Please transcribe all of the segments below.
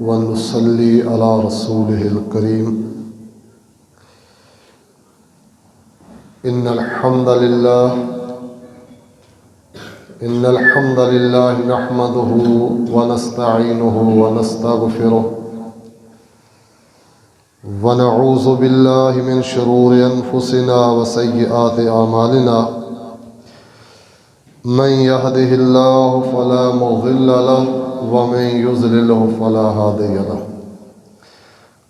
ونصلي على رسوله الكريم إن الحمد لله نحمده ونستعينه ونستغفره ونعوذ بالله من شرور أنفسنا وسيئات أعمالنا من يهده الله فلا مضل له ومن يضلله فلا هادي له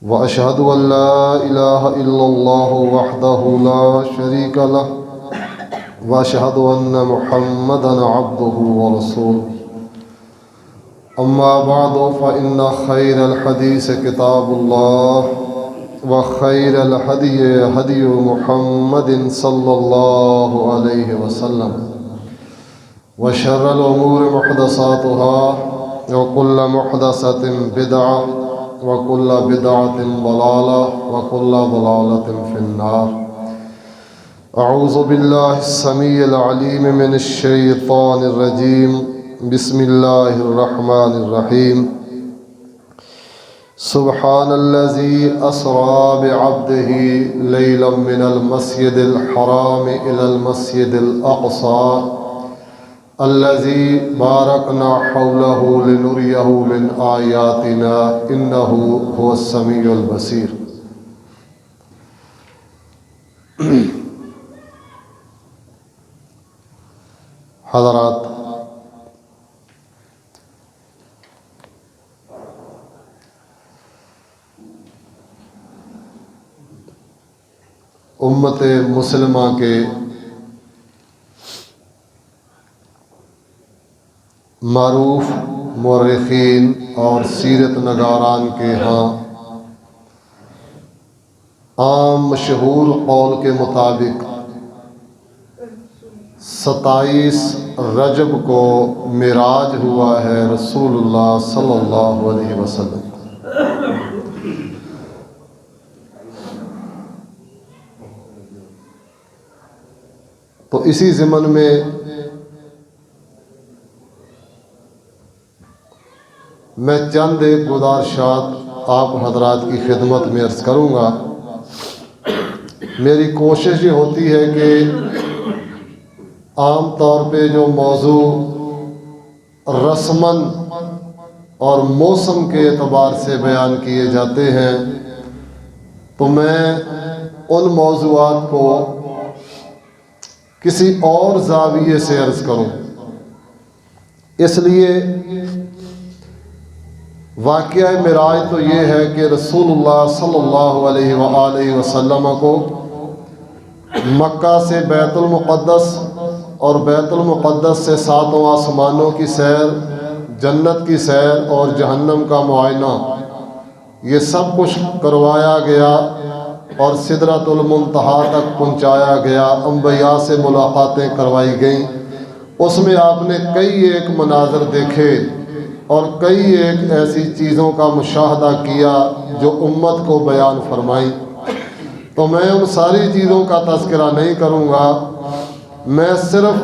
وأشهد أن لا إله إلا الله وحده لا شريك له وأشهد أن محمدا عبده ورسوله أما بعد فإن خير الحديث كتاب الله وخير الهدي هدي محمد صلى الله عليه وسلم وشر الأمور محدثاتها وكل محدثة بدعة وكل بدعة ضلالة وكل ضلالة في النار. أعوذ بالله السميع العليم من الشيطان الرجيم. بسم الله الرحمن الرحيم. سبحان الذي أسرى بعبده ليلا من المسجد الحرام إلى المسجد الأقصى الذي باركنا حوله لنريه من آياتنا إنه هو السميع البصير. حضرات، امت مسلمہ کے معروف مورخین اور سیرت نگاران کے ہاں عام مشہور قول کے مطابق 27 رجب کو معراج ہوا ہے رسول اللہ صلی اللہ علیہ وسلم. تو اسی ضمن میں میں چند ایک گزارشات آپ حضرات کی خدمت میں عرض کروں گا. میری کوشش یہ ہوتی ہے کہ عام طور پہ جو موضوع رسماً اور موسم کے اعتبار سے بیان کیے جاتے ہیں تو میں ان موضوعات کو کسی اور زاویے سے عرض کروں. اس لیے واقعہ معراج تو یہ ہے کہ رسول اللہ صلی اللہ علیہ وآلہ وسلم کو مکہ سے بیت المقدس اور بیت المقدس سے 7 آسمانوں کی سیر، جنت کی سیر اور جہنم کا معائنہ، یہ سب کچھ کروایا گیا اور سدرۃ المنتہا تک پہنچایا گیا. انبیاء سے ملاقاتیں کروائی گئیں. اس میں آپ نے کئی ایک مناظر دیکھے اور کئی ایک ایسی چیزوں کا مشاہدہ کیا جو امت کو بیان فرمائی. تو میں ان ساری چیزوں کا تذکرہ نہیں کروں گا. میں صرف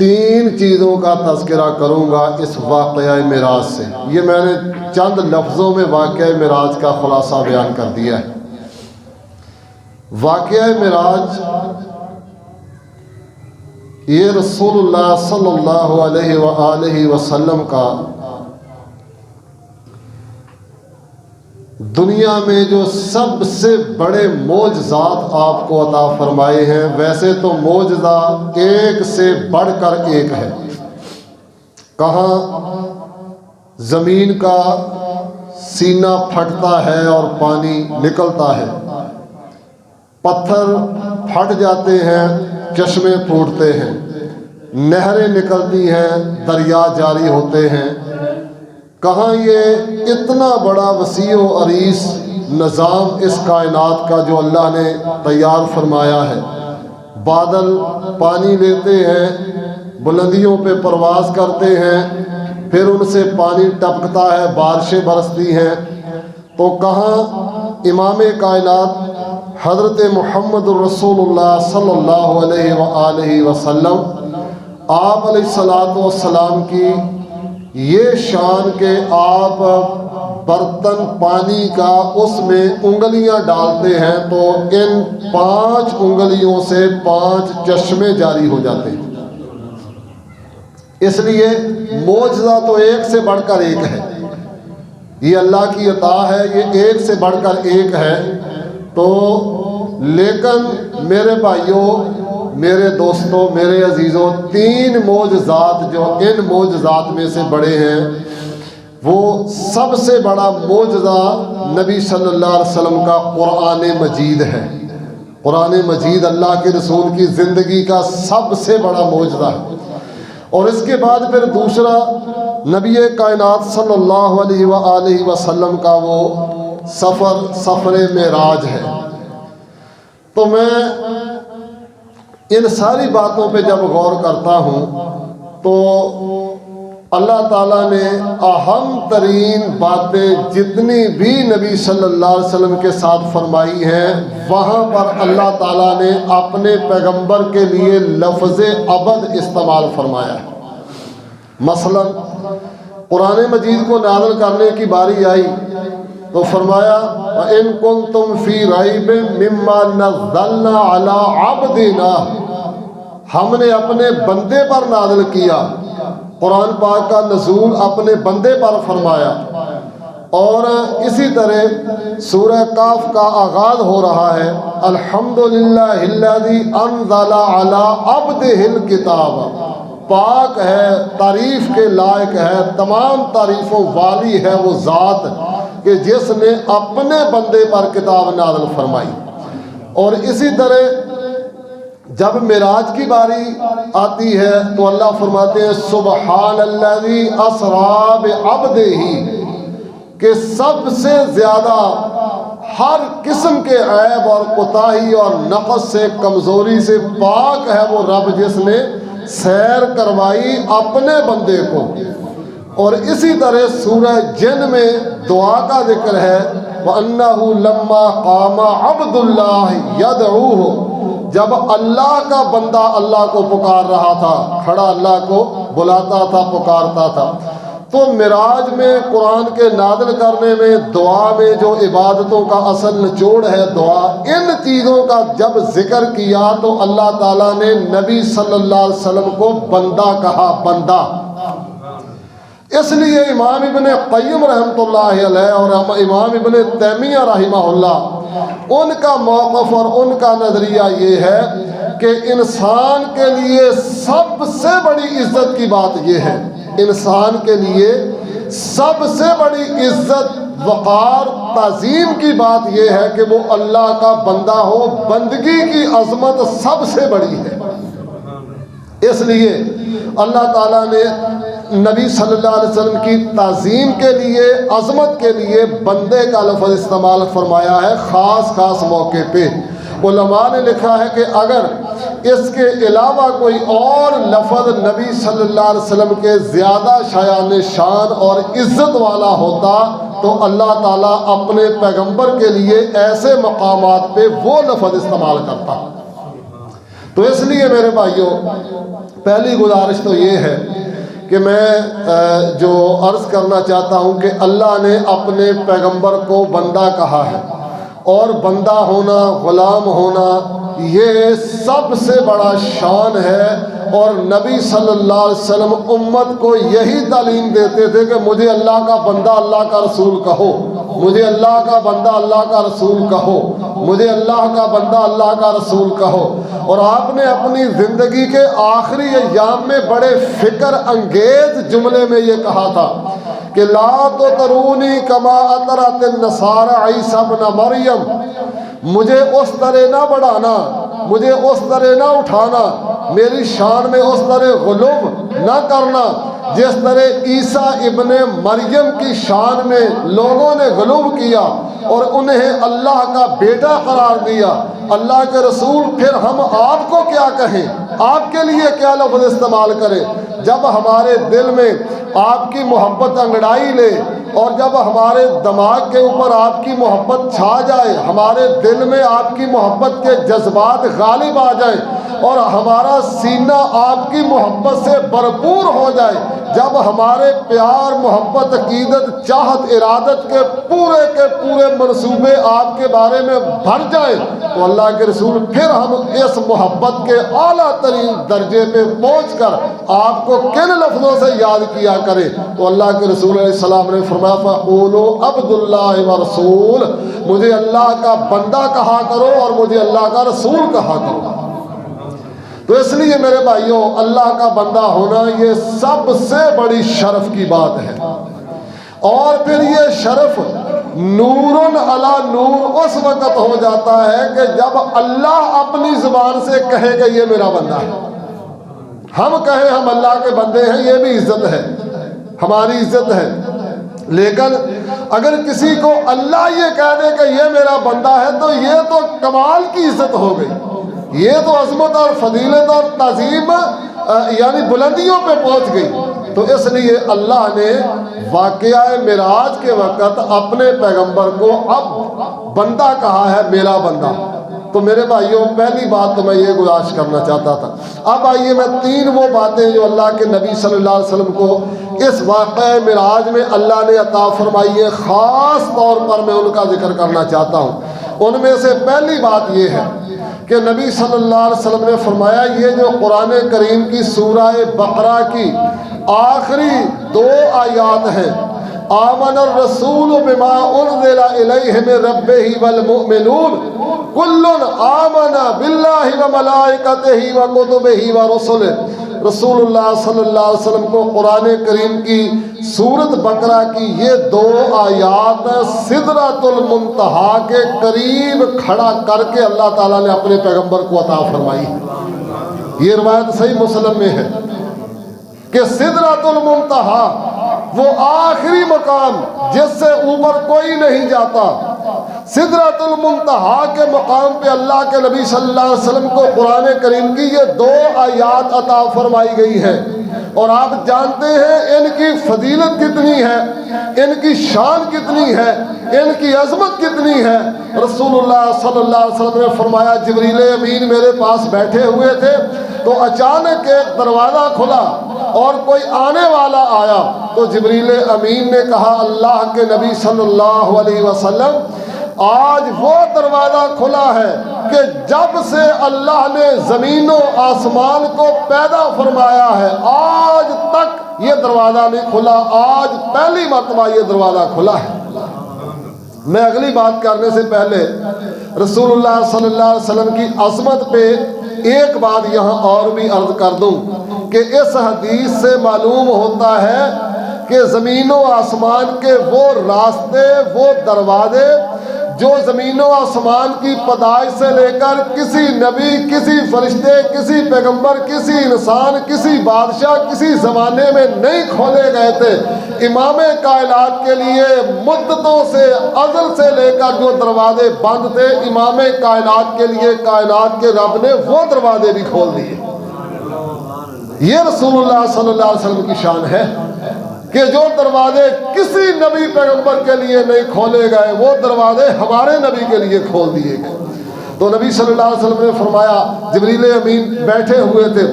3 چیزوں کا تذکرہ کروں گا اس واقعہ معراج سے. یہ میں نے چند لفظوں میں واقعہ معراج کا خلاصہ بیان کر دیا ہے. واقعہ معراج یہ رسول اللہ صلی اللہ علیہ وآلہ وسلم کا دنیا میں جو سب سے بڑے معجزات آپ کو عطا فرمائے ہیں، ویسے تو معجزہ ایک سے بڑھ کر ایک ہے. کہاں زمین کا سینہ پھٹتا ہے اور پانی نکلتا ہے، پتھر پھٹ جاتے ہیں، چشمے پھوٹتے ہیں، نہریں نکلتی ہیں، دریا جاری ہوتے ہیں. کہاں یہ اتنا بڑا وسیع و عریض نظام اس کائنات کا جو اللہ نے تیار فرمایا ہے. بادل پانی لیتے ہیں، بلندیوں پہ پرواز کرتے ہیں، پھر ان سے پانی ٹپکتا ہے، بارشیں برستی ہیں. تو کہاں امام کائنات حضرت محمد الرسول اللہ صلی اللہ علیہ وآلہ وسلم آپ علیہ الصلاۃ والسلام کی یہ شان کہ آپ برتن پانی کا اس میں انگلیاں ڈالتے ہیں تو ان 5 انگلیوں سے 5 چشمے جاری ہو جاتے ہیں۔ اس لیے معجزہ تو ایک سے بڑھ کر ایک ہے، یہ اللہ کی عطا ہے، یہ ایک سے بڑھ کر ایک ہے۔ تو لیکن میرے بھائیوں، میرے دوستوں، میرے عزیزوں، 3 معجزات جو ان معجزات میں سے بڑے ہیں، وہ سب سے بڑا معجزہ نبی صلی اللہ علیہ وسلم کا قرآن مجید ہے۔ قرآن مجید اللہ کے رسول کی زندگی کا سب سے بڑا معجزہ ہے۔ اور اس کے بعد پھر دوسرا نبی کائنات صلی اللہ علیہ وآلہ وسلم کا وہ سفر معراج ہے۔ تو میں ان ساری باتوں پہ جب غور کرتا ہوں تو اللہ تعالیٰ نے اہم ترین باتیں جتنی بھی نبی صلی اللہ علیہ وسلم کے ساتھ فرمائی ہیں، وہاں پر اللہ تعالیٰ نے اپنے پیغمبر کے لیے لفظ ابد استعمال فرمایا ہے۔ مثلا قرآن مجید کو نازل کرنے کی باری آئی تو فرمایا وَإِن كُنتُمْ فِي رَيْبٍ مِّمَّا نَزَّلْنَا عَلَىٰ عَبْدِنَا، ہم نے اپنے بندے پر نازل کیا۔ قرآن پاک کا نزول اپنے بندے پر فرمایا۔ اور اسی طرح سورہ کاف کا آغاز ہو رہا ہے الحمدللہ الذی انزل علی عبدہ الکتاب، پاک ہے، تعریف کے لائق ہے، تمام تعریفوں والی ہے وہ ذات کہ جس نے اپنے بندے پر کتاب نازل فرمائی۔ اور اسی طرح جب معراج کی باری آتی ہے تو اللہ فرماتے ہیں سبحان الذی اسریٰ بعبدہ، کہ سب سے زیادہ ہر قسم کے عیب اور کوتاہی اور نقص سے، کمزوری سے پاک ہے وہ رب جس نے سیر کروائی اپنے بندے کو۔ اور اسی طرح سورہ جن میں دعا کا ذکر ہے وَأَنَّهُ لَمَّا قَامَ عَبْدُ اللَّهِ يَدْعُوهُ، جب اللہ کا بندہ اللہ کو پکار رہا تھا، کھڑا اللہ کو بلاتا تھا، پکارتا تھا۔ تو معراج میں قرآن کے نازل کرنے میں دعا میں جو عبادتوں کا اصل نچوڑ ہے دعا، ان چیزوں کا جب ذکر کیا تو اللہ تعالیٰ نے نبی صلی اللہ علیہ وسلم کو بندہ کہا، بندہ۔ اس لیے امام ابن قیم رحمۃ اللہ علیہ اور امام ابن تیمیہ رحمہ اللہ، ان کا موقف اور ان کا نظریہ یہ ہے کہ انسان کے لیے سب سے بڑی عزت کی بات یہ ہے، انسان کے لیے سب سے بڑی عزت، وقار، تعظیم کی بات یہ ہے کہ وہ اللہ کا بندہ ہو۔ بندگی کی عظمت سب سے بڑی ہے۔ اس لیے اللہ تعالیٰ نے نبی صلی اللہ علیہ وسلم کی تعظیم کے لیے، عظمت کے لیے بندے کا لفظ استعمال فرمایا ہے خاص خاص موقع پہ۔ علماء نے لکھا ہے کہ اگر اس کے علاوہ کوئی اور لفظ نبی صلی اللہ علیہ وسلم کے زیادہ شایان شان اور عزت والا ہوتا تو اللہ تعالیٰ اپنے پیغمبر کے لیے ایسے مقامات پہ وہ لفظ استعمال کرتا۔ تو اس لیے میرے بھائیوں، پہلی گزارش تو یہ ہے کہ میں جو عرض کرنا چاہتا ہوں کہ اللہ نے اپنے پیغمبر کو بندہ کہا ہے، اور بندہ ہونا، غلام ہونا، یہ سب سے بڑا شان ہے۔ اور نبی صلی اللہ علیہ وسلم امت کو یہی تعلیم دیتے تھے کہ مجھے اللہ کا بندہ، اللہ کا رسول کہو، مجھے اللہ کا بندہ، اللہ کا رسول کہو، مجھے اللہ کا بندہ، اللہ کا رسول کہو۔ اور آپ نے اپنی زندگی کے آخری ایام میں بڑے فکر انگیز جملے میں یہ کہا تھا کہ لا تطرونی کما اطرت النصارى عیسی ابن مریم، مجھے اس طرح نہ بڑھانا، مجھے اس طرح نہ اٹھانا، میری شان میں اس طرح غلو نہ کرنا جس طرح عیسیٰ ابن مریم کی شان میں لوگوں نے غلو کیا اور انہیں اللہ کا بیٹا قرار دیا۔ اللہ کے رسول، پھر ہم آپ کو کیا کہیں، آپ کے لیے کیا لفظ استعمال کریں؟ جب ہمارے دل میں آپ کی محبت انگڑائی لے اور جب ہمارے دماغ کے اوپر آپ کی محبت چھا جائے، ہمارے دل میں آپ کی محبت کے جذبات غالب آ جائیں اور ہمارا سینہ آپ کی محبت سے بھرپور ہو جائے، جب ہمارے پیار محبت عقیدت چاہت ارادت کے پورے منصوبے آپ کے بارے میں بھر جائیں تو اللہ کے رسول پھر ہم اس محبت کے اعلیٰ ترین درجے پہ پہنچ کر آپ کو کن لفظوں سے یاد کیا کریں؟ تو اللہ کے رسول علیہ السلام نے فرمایا فَقُولُوا عَبْدُ اللَّهِ وَرَسُولُهُ، مجھے اللہ کا بندہ کہا کرو اور مجھے اللہ کا رسول کہا کرو۔ تو اس لیے میرے بھائیوں، اللہ کا بندہ ہونا یہ سب سے بڑی شرف کی بات ہے، اور پھر یہ شرف نور علی نور اس وقت ہو جاتا ہے کہ جب اللہ اپنی زبان سے کہے کہ یہ میرا بندہ ہے۔ ہم کہیں ہم اللہ کے بندے ہیں، یہ بھی عزت ہے، ہماری عزت ہے، لیکن اگر کسی کو اللہ یہ کہہ دے کہ یہ میرا بندہ ہے تو یہ تو کمال کی عزت ہو گئی، یہ تو عظمت اور فضیلت اور تعظیم یعنی بلندیوں پہ پہنچ گئی۔ تو اس لیے اللہ نے واقعہ معراج کے وقت اپنے پیغمبر کو اب بندہ کہا ہے، میرا بندہ۔ تو میرے بھائیوں، پہلی بات تو میں یہ گزارش کرنا چاہتا تھا۔ اب آئیے میں تین وہ باتیں جو اللہ کے نبی صلی اللہ علیہ وسلم کو اس واقعہ معراج میں اللہ نے عطا فرمائی ہے، خاص طور پر میں ان کا ذکر کرنا چاہتا ہوں۔ ان میں سے پہلی بات یہ ہے کہ نبی صلی اللہ علیہ وسلم نے فرمایا، یہ جو قرآن کریم کی سورہ بقرہ کی آخری 2 آیات ہیں، آمن الرسول بما انزل الیہ من ربہ والمؤمنون کل آمن باللہ وملائکتہ وکتبہ ورسلہ۔ رسول اللہ صلی اللہ علیہ وسلم کو قرآن کریم کی سورت بقرہ کی یہ 2 آیات سدرۃ المنتہا کے قریب کھڑا کر کے اللہ تعالیٰ نے اپنے پیغمبر کو عطا فرمائی۔ یہ روایت صحیح مسلم میں ہے کہ سدرۃ المنتہا وہ آخری مقام جس سے اوپر کوئی نہیں جاتا، سدرۃ المنتہا کے مقام پہ اللہ کے نبی صلی اللہ علیہ وسلم کو قرآن کریم کی یہ 2 آیات عطا فرمائی گئی ہیں، اور آپ جانتے ہیں ان کی فضیلت کتنی ہے، ان کی شان کتنی ہے، ان کی عظمت کتنی ہے۔ رسول اللہ صلی اللہ علیہ وسلم نے فرمایا، جبریل امین میرے پاس بیٹھے ہوئے تھے تو اچانک ایک دروازہ کھلا اور کوئی آنے والا آیا، تو جبریل امین نے کہا، اللہ کے نبی صلی اللہ علیہ وسلم آج وہ دروازہ کھلا ہے کہ جب سے اللہ نے زمین و آسمان کو پیدا فرمایا ہے آج تک یہ دروازہ نہیں کھلا، آج پہلی مرتبہ یہ دروازہ کھلا ہے۔ میں اگلی بات کرنے سے پہلے رسول اللہ صلی اللہ علیہ وسلم کی عظمت پہ ایک بات یہاں اور بھی عرض کر دوں کہ اس حدیث سے معلوم ہوتا ہے کہ زمین و آسمان کے وہ راستے، وہ دروازے جو زمین و آسمان کی پیدائش سے لے کر کسی نبی، کسی فرشتے، کسی پیغمبر، کسی انسان، کسی بادشاہ، کسی زمانے میں نہیں کھولے گئے تھے، امام کائنات کے لیے مدتوں سے، ازل سے لے کر جو دروازے بند تھے، امام کائنات کے لیے کائنات کے رب نے وہ دروازے بھی کھول دیے۔ یہ رسول اللہ صلی اللہ علیہ وسلم کی شان ہے کہ جو دروازے کسی نبی پیغمبر کے لیے نہیں کھولے گئے وہ دروازے ہمارے نبی کے لیے کھول دیے گئے۔ تو نبی صلی اللہ علیہ وسلم نے فرمایا، جبریل امین بیٹھے ہوئے تھے،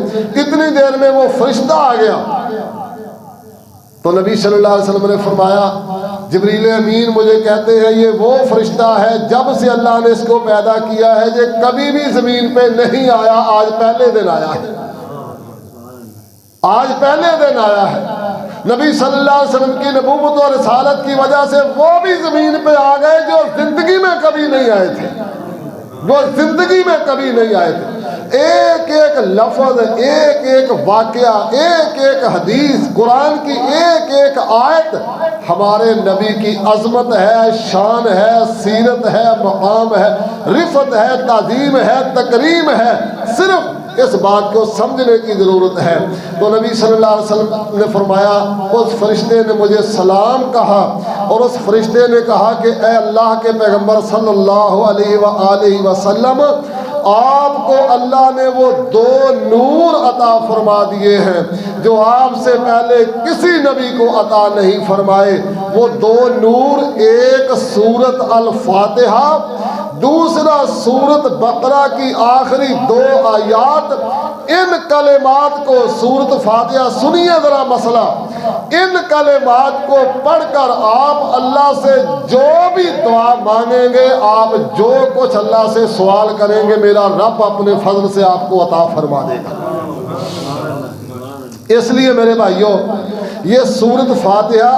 اتنی دیر میں وہ فرشتہ آ گیا، تو نبی صلی اللہ علیہ وسلم نے فرمایا، جبریل امین مجھے کہتے ہیں یہ وہ فرشتہ ہے جب سے اللہ نے اس کو پیدا کیا ہے یہ کبھی بھی زمین پہ نہیں آیا، آج پہلے دن آیا ہے، آج پہلے دن آیا ہے۔ نبی صلی اللہ علیہ وسلم کی نبوت اور رسالت کی وجہ سے وہ بھی زمین پہ آ گئے جو زندگی میں کبھی نہیں آئے تھے، وہ زندگی میں کبھی نہیں آئے تھے۔ ایک ایک لفظ، ایک ایک واقعہ، ایک ایک حدیث، قرآن کی ایک ایک آیت ہمارے نبی کی عظمت ہے، شان ہے، سیرت ہے، مقام ہے، رفعت ہے، تعظیم ہے، تکریم ہے۔ صرف اس بات کو سمجھنے کی ضرورت ہے۔ تو نبی صلی اللہ علیہ وسلم نے فرمایا، اس فرشتے نے مجھے سلام کہا، اور اس فرشتے نے کہا کہ اے اللہ کے پیغمبر صلی اللہ علیہ وآلہ وسلم، آپ کو اللہ نے وہ 2 نور عطا فرما دیے ہیں جو آپ سے پہلے کسی نبی کو عطا نہیں فرمائے۔ وہ 2 نور، ایک سورت الفاتحہ، دوسرا سورت بقرہ کی آخری 2 آیات۔ ان کلمات کو سورت فاتحہ سنیے ذرا مسئلہ، ان کلمات کو پڑھ کر آپ اللہ سے جو بھی دعا مانگیں گے، آپ جو کچھ اللہ سے سوال کریں گے، میرا رب اپنے فضل سے آپ کو عطا فرما دے گا۔ اس لیے میرے بھائیوں، یہ سورۃ فاتحہ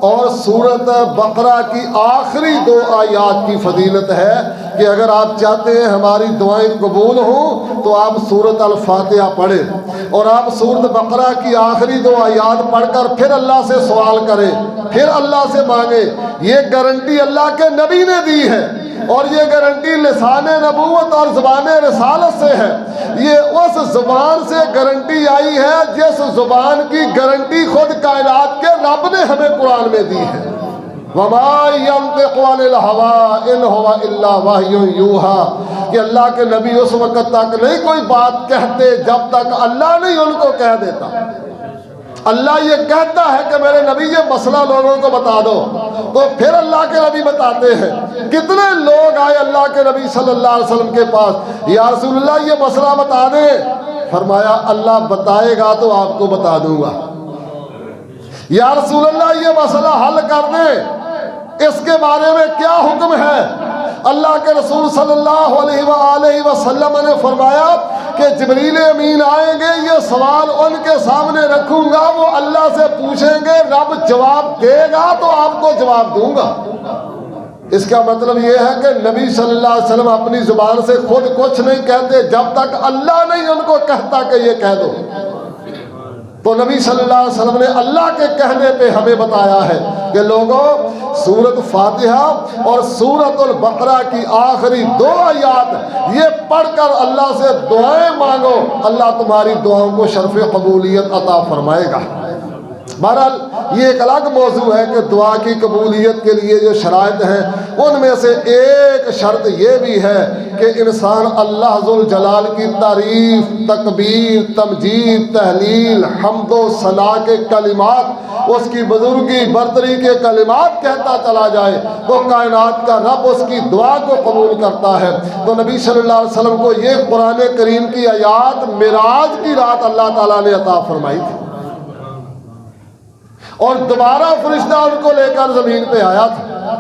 اور سورۃ بقرہ کی آخری 2 آیات کی فضیلت ہے کہ اگر آپ چاہتے ہیں ہماری دعائیں قبول ہوں تو آپ سورۃ الفاتحہ پڑھیں، اور آپ سورۃ بقرہ کی آخری 2 آیات پڑھ کر پھر اللہ سے سوال کریں، پھر اللہ سے مانگیں۔ یہ گارنٹی اللہ کے نبی نے دی ہے، اور یہ گارنٹی لسان نبوت اور زبان رسالت سے ہے۔ یہ اس زبان سے گارنٹی آئی ہے جس زبان کی گارنٹی خود کائنات کے رب نے ہمیں قرآن میں دی ہے۔ وَمَا يَنطِقُ عَنِ الْهَوَىٰ إِنْ هُوَ إِلَّا وَحْيٌ يُوحَىٰ، کہ اللہ کے نبی اس وقت تک نہیں کوئی بات کہتے جب تک اللہ نہیں ان کو کہہ دیتا۔ اللہ یہ کہتا ہے کہ میرے نبی یہ مسئلہ لوگوں کو بتا دو، تو پھر اللہ کے نبی بتاتے ہیں۔ کتنے لوگ آئے اللہ کے نبی صلی اللہ علیہ وسلم کے پاس، یا رسول اللہ یہ مسئلہ بتا دیں، فرمایا اللہ بتائے گا تو آپ کو بتا دوں گا۔ یا رسول اللہ یہ مسئلہ حل کر دیں، اس کے بارے میں کیا حکم ہے؟ اللہ کے رسول صلی اللہ علیہ وآلہ وسلم نے فرمایا کہ جبریل امین آئیں گے، یہ سوال ان کے سامنے رکھوں گا، وہ اللہ سے پوچھیں گے، رب جواب دے گا تو آپ کو جواب دوں گا۔ اس کا مطلب یہ ہے کہ نبی صلی اللہ علیہ وسلم اپنی زبان سے خود کچھ نہیں کہتے جب تک اللہ نہیں ان کو کہتا کہ یہ کہہ دو۔ تو نبی صلی اللہ علیہ وسلم نے اللہ کے کہنے پہ ہمیں بتایا ہے کہ لوگوں، سورۃ فاتحہ اور سورۃ البقرہ کی آخری 2 آیات یہ پڑھ کر اللہ سے دعائیں مانگو، اللہ تمہاری دعاؤں کو شرف قبولیت عطا فرمائے گا۔ بہرحال یہ ایک الگ موضوع ہے کہ دعا کی قبولیت کے لیے جو شرائط ہیں ان میں سے ایک شرط یہ بھی ہے کہ انسان اللہ ذوالجلال کی تعریف، تکبیر، تمجید، تحلیل، حمد و ثنا کے کلمات، اس کی بزرگی برتری کے کلمات کہتا چلا جائے تو کائنات کا رب اس کی دعا کو قبول کرتا ہے۔ تو نبی صلی اللہ علیہ وسلم کو یہ قرآن کریم کی آیات معراج کی رات اللہ تعالیٰ نے عطا فرمائی تھی، اور دوبارہ فرشتہ ان کو لے کر زمین پہ آیا تھا۔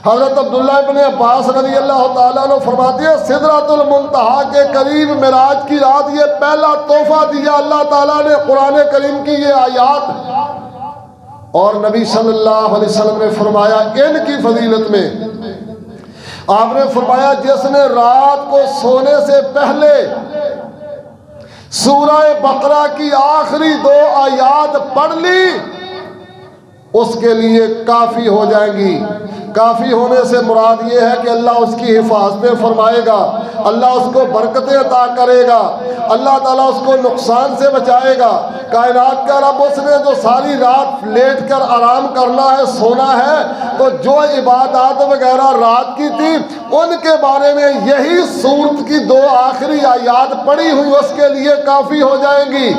حضرت عبداللہ ابن عباس رضی اللہ تعالیٰ عنہ فرماتے ہیں سدرۃ المنتہا کے قریب معراج کی رات یہ پہلا تحفہ دیا اللہ تعالیٰ نے قرآن کریم کی یہ آیات، اور نبی صلی اللہ علیہ وسلم نے فرمایا ان کی فضیلت میں آپ نے فرمایا جس نے رات کو سونے سے پہلے سورہ بقرہ کی آخری 2 آیات پڑھ لی اس کے لیے کافی ہو جائیں گی۔ کافی ہونے سے مراد یہ ہے کہ اللہ اس کی حفاظتیں فرمائے گا، اللہ اس کو برکتیں عطا کرے گا، اللہ تعالیٰ اس کو نقصان سے بچائے گا۔ کائنات کا رب اس نے جو ساری رات لیٹ کر آرام کرنا ہے، سونا ہے، تو جو عبادات وغیرہ رات کی تھی ان کے بارے میں یہی سورت کی 2 آخری آیات پڑھی ہوئی اس کے لیے کافی ہو جائیں گی۔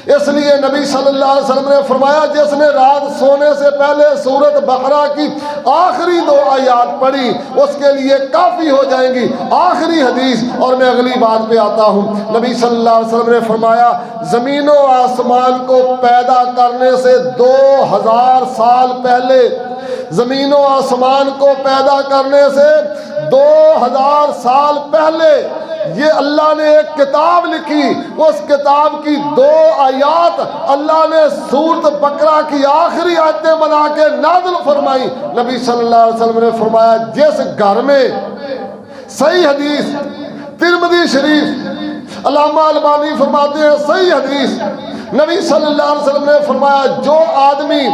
اس لیے نبی صلی اللہ علیہ وسلم نے فرمایا جس نے رات سونے سے پہلے سورۃ بقرہ کی آخری 2 آیات پڑھی اس کے لیے کافی ہو جائیں گی۔ آخری حدیث، اور میں اگلی بات پہ آتا ہوں، نبی صلی اللہ علیہ وسلم نے فرمایا زمین و آسمان کو پیدا کرنے سے 2000 سال پہلے، زمین و آسمان کو پیدا کرنے سے 2000 سال پہلے یہ اللہ نے ایک کتاب لکھی، اس کتاب کی 2 آیات اللہ نے سورۃ بقرہ کی آخری آیتیں بنا کے نازل فرمائی۔ نبی صلی اللہ علیہ وسلم نے فرمایا جس گھر میں، صحیح حدیث ترمذی شریف، علامہ البانی فرماتے ہیں صحیح حدیث، نبی صلی اللہ علیہ وسلم نے فرمایا جو آدمی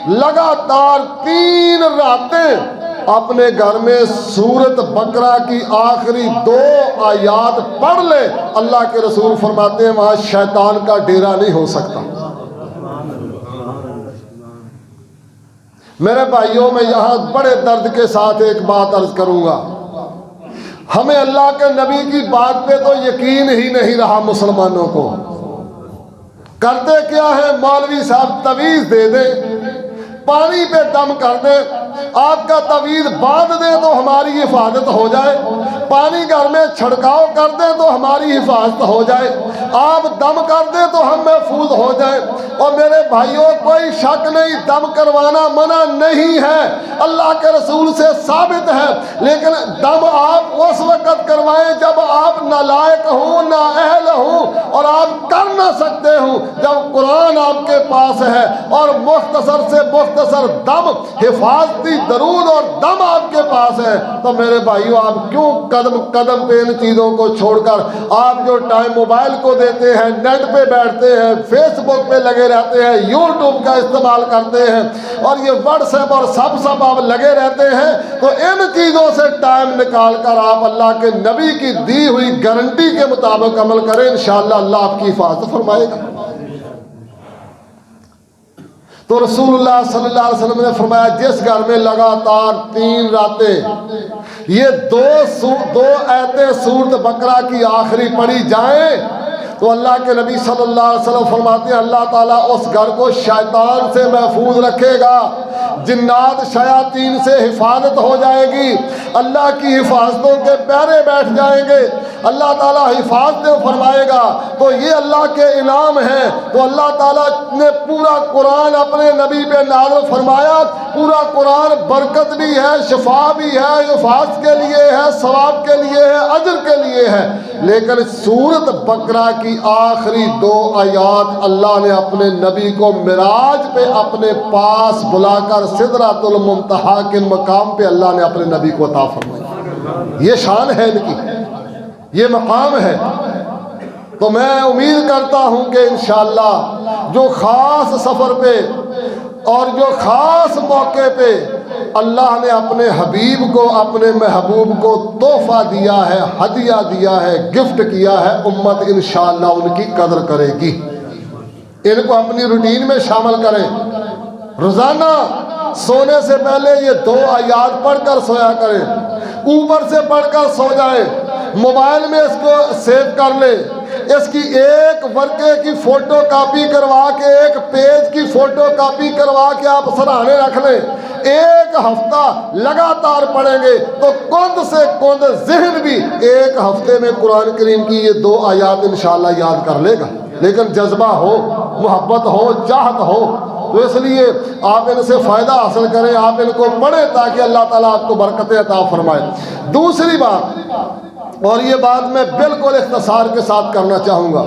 لگاتار 3 راتیں اپنے گھر میں سورۃ بقرہ کی آخری 2 آیات پڑھ لے، اللہ کے رسول فرماتے ہیں وہاں شیطان کا ڈیرا نہیں ہو سکتا۔ میرے بھائیوں میں یہاں بڑے درد کے ساتھ ایک بات عرض کروں گا، ہمیں اللہ کے نبی کی بات پہ تو یقین ہی نہیں رہا مسلمانوں کو۔ کرتے کیا ہے، مولوی صاحب تویز دے دیں، پانی پہ دم کر دیں، آپ کا تعویذ باندھ دیں تو ہماری حفاظت ہو جائے، پانی گھر میں چھڑکاؤ کر دیں تو ہماری حفاظت ہو جائے، آپ دم کر دیں تو ہم محفوظ ہو جائیں۔ اور میرے بھائیوں کوئی شک نہیں، دم کروانا منع نہیں ہے، اللہ کے رسول سے ثابت ہے، لیکن دم آپ اس وقت کروائیں جب آپ نالائق ہوں، نااہل ہوں، اور آپ کر نہ سکتے ہوں، جب قرآن آپ کے پاس ہے اور مختصر سے مختصر دم، حفاظتی درود اور دم آپ کے پاس ہے، تو میرے بھائیوں آپ کیوں قدم قدم پہ ان چیزوں کو چھوڑ کر آپ جو ٹائم موبائل کو دیتے ہیں، نیٹ پہ بیٹھتے ہیں، فیس بک پہ لگے رہتے ہیں، یوٹیوب کا استعمال کرتے ہیں، اور یہ واٹس ایپ اور سب آپ لگے رہتے ہیں، تو ان چیزوں سے ٹائم نکال کر آپ اللہ کے نبی کی دی ہوئی گارنٹی کے مطابق عمل کریں، انشاءاللہ اللہ آپ کی حفاظت فرمائے گا۔ تو رسول اللہ صلی اللہ علیہ وسلم نے فرمایا جس گھر میں لگاتار 3 راتیں یہ دو آیتیں سورۃ بقرہ کی آخری پڑھی جائیں تو اللہ کے نبی صلی اللہ علیہ وسلم فرماتے ہیں اللہ تعالیٰ اس گھر کو شیطان سے محفوظ رکھے گا، جنات شیاطین سے حفاظت ہو جائے گی، اللہ کی حفاظتوں کے پیرے بیٹھ جائیں گے، اللہ تعالیٰ حفاظتیں فرمائے گا۔ تو یہ اللہ کے انعام ہیں۔ تو اللہ تعالیٰ نے پورا قرآن اپنے نبی پہ نازل فرمایا، پورا قرآن برکت بھی ہے، شفا بھی ہے، حفاظت کے لیے ہے، ثواب کے لیے ہے، اجر کے لیے ہے، لیکن سورۃ بقرہ کی آخری 2 آیات اللہ نے اپنے نبی کو معراج پہ اپنے پاس بلا کر سدرۃ المنتہا کے مقام پہ اللہ نے اپنے نبی کو عطا فرمائی۔ یہ شان ہے ان کی، یہ مقام ہے۔ تو میں امید کرتا ہوں کہ انشاءاللہ جو خاص سفر پہ اور جو خاص موقع پہ اللہ نے اپنے حبیب کو، اپنے محبوب کو تحفہ دیا ہے، ہدیہ دیا ہے، گفٹ کیا ہے، امت انشاءاللہ ان کی قدر کرے گی۔ ان کو اپنی روٹین میں شامل کریں، روزانہ سونے سے پہلے یہ 2 آیات پڑھ کر سویا کریں، اوپر سے پڑھ کر سو جائیں، موبائل میں اس کو سیو کر لیں، اس کی ایک ورقے کی فوٹو کاپی کروا کے، ایک پیج کی فوٹو کاپی کروا کے آپ سرہانے رکھ لیں، 1 ہفتہ لگاتار پڑھیں گے تو کند سے کند ذہن بھی 1 ہفتے میں قرآن کریم کی یہ 2 آیات انشاءاللہ یاد کر لے گا۔ لیکن جذبہ ہو، محبت ہو، چاہت ہو، تو اس لیے آپ ان سے فائدہ حاصل کریں، آپ ان کو پڑھیں تاکہ اللہ تعالیٰ آپ کو برکتیں عطا فرمائے۔ دوسری بات، اور یہ بات میں بالکل اختصار کے ساتھ کرنا چاہوں گا،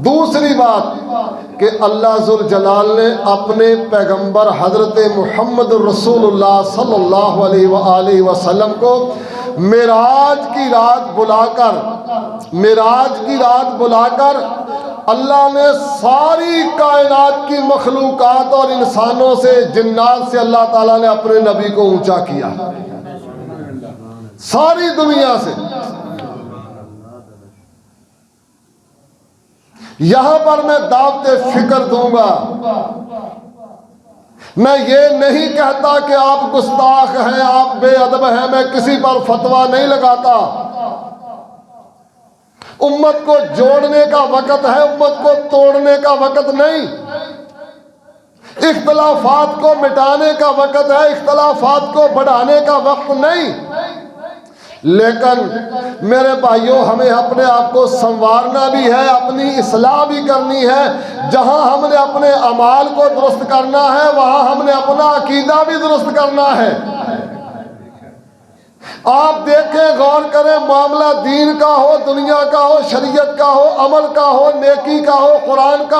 دوسری بات کہ اللہ ذوالجلال نے اپنے پیغمبر حضرت محمد رسول اللہ صلی اللہ علیہ وآلہ وسلم کو معراج کی رات بلا کر اللہ نے ساری کائنات کی مخلوقات اور انسانوں سے، جنات سے اللہ تعالیٰ نے اپنے نبی کو اونچا کیا، ساری دنیا سے۔ یہاں پر میں دعوت فکر دوں گا، میں یہ نہیں کہتا کہ آپ گستاخ ہیں، آپ بے ادب ہیں، میں کسی پر فتویٰ نہیں لگاتا۔ امت کو جوڑنے کا وقت ہے، امت کو توڑنے کا وقت نہیں، اختلافات کو مٹانے کا وقت ہے، اختلافات کو بڑھانے کا وقت نہیں۔ لیکن میرے بھائیوں ہمیں اپنے آپ کو سنوارنا بھی ہے، اپنی اصلاح بھی کرنی ہے۔ جہاں ہم نے اپنے اعمال کو درست کرنا ہے وہاں ہم نے اپنا عقیدہ بھی درست کرنا ہے۔ آپ دیکھیں، غور کریں، معاملہ دین کا ہو، دنیا کا ہو، شریعت کا ہو، عمل کا ہو، نیکی کا ہو، قرآن کا